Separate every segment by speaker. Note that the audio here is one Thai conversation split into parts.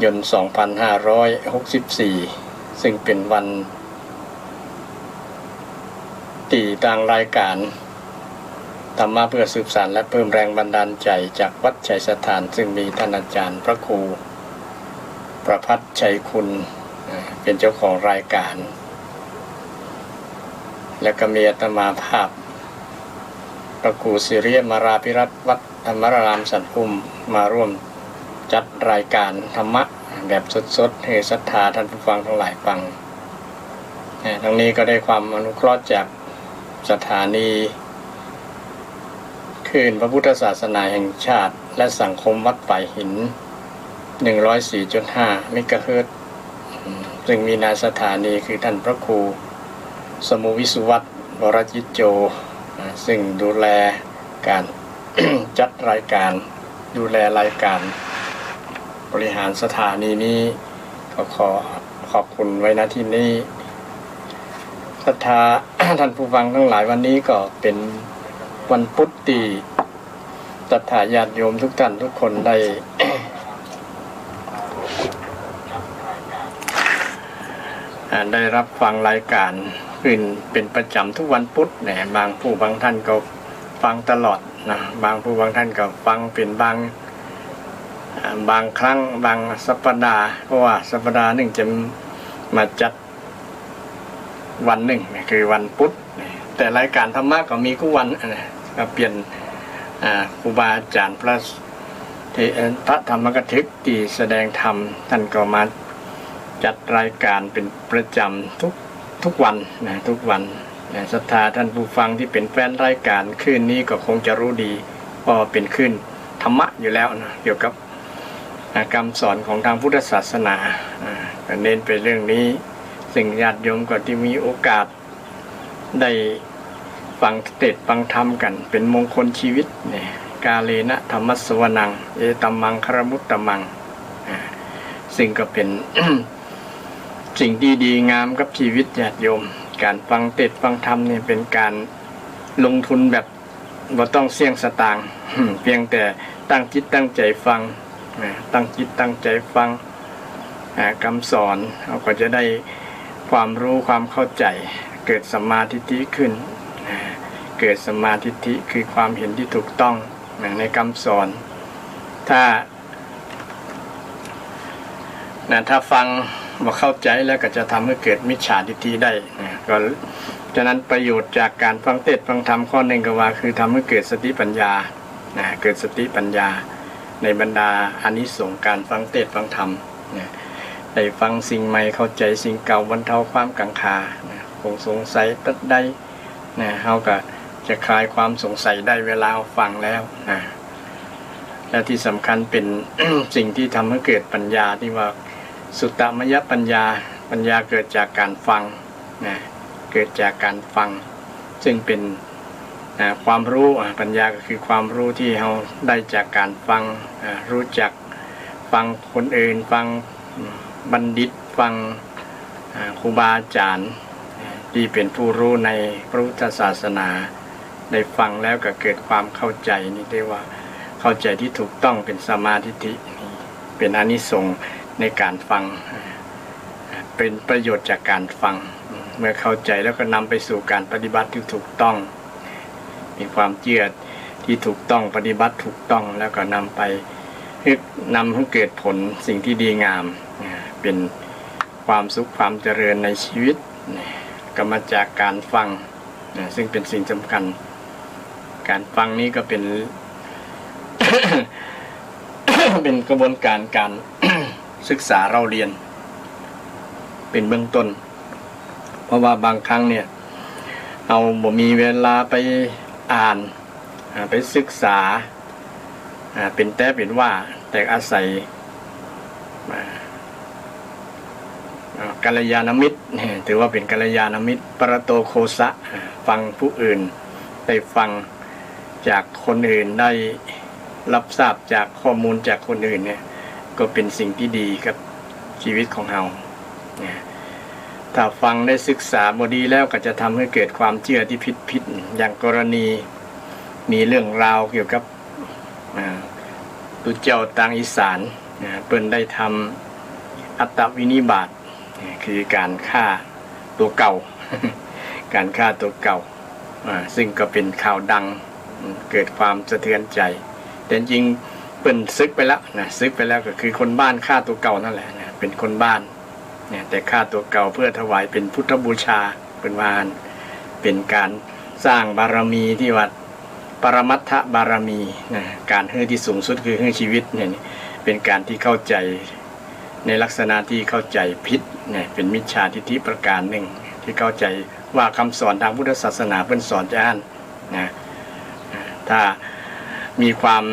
Speaker 1: ยนต์ 2564 ซึ่งเป็นวันที่ทางรายการธรรมะเพื่อสืบสานและเพิ่มแรงบันดาลใจจากวัดชัยสถานซึ่งมีท่านอาจารย์พระครูประภัสชัยคุณเป็นเจ้าของรายการและก็มีอาตมาภาพพระครูสิริมาราภิรัตน์วัดธรรมารามสันพุ่มมาร่วมจัดรายการธรรมะแบบสดๆให้ศรัทธาท่านผู้ฟังทั้งหลายฟังทั้งนี้ก็ได้ความอนุเคราะห์จากสถานีคลื่นพระพุทธศาสนาแห่งชาติและสังคมวัดป่ายหิน 104.5 เมกะเฮิรตซ์ซึ่งมีนายสถานีคือท่านพระครูสมุวิสุวัตรวรจิตโจซึ่งดูแลการ จัดรายการดูแลรายการบริหารสถานีนี้ก็ขอขอบคุณไว้ณที่นี้ศรัทธา ท่านผู้ฟังทั้งหลายวันนี้ก็เป็นวันพุธที่ศรัทธาญาติโยมทุกท่านทุกคนได้ ได้รับฟังรายการเป็นประจำทุกวันพุธเนี่ยบางผู้บางท่านก็ฟังตลอดนะบางผู้บางท่านก็ฟังเป็นบางครั้งบางสัปดาห์เพราะว่าสัปดาห์หนึ่งจะมาจัดวันหนึ่งคือวันพุธแต่รายการธรรมะก็มีทุกวันก็เปลี่ยนครูบาอาจารย์พระธรรมกถึกที่แสดงธรรมท่านก็มาจัดรายการเป็นประจำทุกวันนะทุกวันศรัทธาท่านผู้ฟังที่เป็นแฟนรายการคลื่นนี้ก็คงจะรู้ดีเพราะเป็นคลื่นธรรมะอยู่แล้วนะเกี่ยวกับคำสอนของทางพุทธศาสนาก็เน้นไปเรื่องนี้สิ่งญาติโยมก็ที่มีโอกาสได้ฟังเทศน์ฟังธรรมกันเป็นมงคลชีวิตเนี่ยกาเลนะธรรมสวนังเอตัมมังคารมุตตมังซึ่งก็เป็น สิ่งดีๆงามกับชีวิตญาติโยมการฟังเทศน์ฟังธรรมเนี่ยเป็นการลงทุนแบบบ่ต้องเสี่ยงสตางค์ เพียงแต่ตั้งจิตตั้งใจฟังตั้งจิตตั้งใจฟังคำสอนเราก็จะได้ความรู้ความเข้าใจเกิดสัมมาทิฏฐิขึ้นเกิดสัมมาทิฏฐิคือความเห็นที่ถูกต้องในคำสอนถ้าฟังว่าเข้าใจแล้วก็จะทำให้เกิดมิจฉาทิฏฐิได้ก็ฉะนั้นประโยชน์จากการฟังเทศน์ฟังธรรมข้อหนึ่งก็ว่าคือทำให้เกิดสติปัญญาเกิดสติปัญญาในบรรดาอานิสงส์การฟังเทศน์ฟังธรรมได้ฟังสิ่งใหม่เข้าใจสิ่งเก่าบรรเทาความกังขาคงสงสัยตัดได้เขาก็จะคลายความสงสัยได้เวลาฟังแล้วและที่สำคัญเป็น สิ่งที่ทำให้เกิดปัญญาที่ว่าสุตตมยปัญญาเกิดจากการฟังเกิดจากการฟังซึ่งเป็นความรู้ปัญญาก็คือความรู้ที่เราได้จากการฟังรู้จักฟังคนอื่นฟังบัณฑิตฟังครูบาอาจารย์ที่เป็นผู้รู้ในพระพุทธศาสนาได้ฟังแล้วก็เกิดความเข้าใจนี่เรียกว่าเข้าใจที่ถูกต้องเป็นสัมมาทิฏฐิเป็นอานิสงส์ในการฟังเป็นประโยชน์จากการฟังเมื่อเข้าใจแล้วก็นำไปสู่การปฏิบัติที่ถูกต้องมีความเชื่อที่ถูกต้องปฏิบัติถูกต้องแล้วก็นำให้เกิดผลสิ่งที่ดีงามเป็นความสุขความเจริญในชีวิตก็มาจากการฟังซึ่งเป็นสิ่งสำคัญการฟังนี้ก็เป็น เป็นกระบวนการ ศึกษาเราเรียนเป็นเบื้องต้นเพราะว่าบางครั้งเนี่ยเราบ่มีเวลาไปอ่านไปศึกษาเป็นว่าแต่อาศัยกัลยาณมิตรถือว่าเป็นกัลยาณมิตรปรโตโคสะฟังผู้อื่นได้ฟังจากคนอื่นได้รับทราบจากข้อมูลจากคนอื่นเนี่ยก็เป็นสิ่งที่ดีกับชีวิตของเราถ้าฟังได้ศึกษาบ่ดีแล้วก็จะทำให้เกิดความเชื่อที่ผิดอย่างกรณีมีเรื่องราวเกี่ยวกับตุเจ้าต่างอีสาน เปิ้นได้ทำอัตตวินิบาตคือการฆ่าตัวเก่า การฆ่าตัวเก่าซึ่งก็เป็นข่าวดังเกิดความสะเทือนใจแต่จริงเปิ้นซึกไปแล้วนะซึกไปแล้วก็คือคนบ้านฆ่าตัวเก่านั่นแหละนะเป็นคนบ้านเนี่ยแต่ฆ่าตัวเก่าเพื่อถวายเป็นพุทธบูชาเป็นวานเป็นการสร้างบารมีที่วัดปรมัตถบารมีนะการให้ที่สูงสุดคือให้ชีวิตเนี่ยเป็นการที่เข้าใจในลักษณะที่เข้าใจผิดเนี่ยเป็นมิจฉาทิฏฐิประการหนึ่งที่เข้าใจว่าคำสอนทางพุทธศาสนาเพิ่นสอนจะอ่านนะถ้ามีความ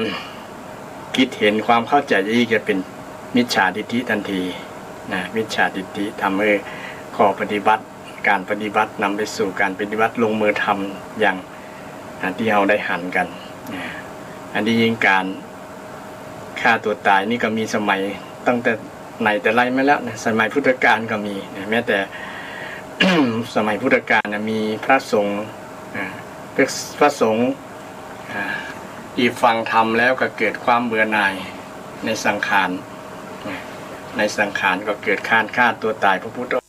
Speaker 1: คิดเห็นความเข้าใจอีกจะเป็นมิจฉาทิฏฐิทันทีนะมิจฉาทิฏฐิทำให้ข้อปฏิบัติการปฏิบัตินำไปสู่การปฏิบัติลงมือทำอย่างที่เราได้หันกันอันนี้ยิ่งการฆ่าตัวตายนี่ก็มีสมัยตั้งแต่ไหนแต่ไรมาแล้วนะสมัยพุทธกาลก็มีแม้แต่ สมัยพุทธกาลมีพระสงฆ์พระสงฆ์ที่ฟังธรรมแล้วก็เกิดความเบื่อหน่ายในสังขารก็เกิดการฆ่าตัวตายพระพุทธ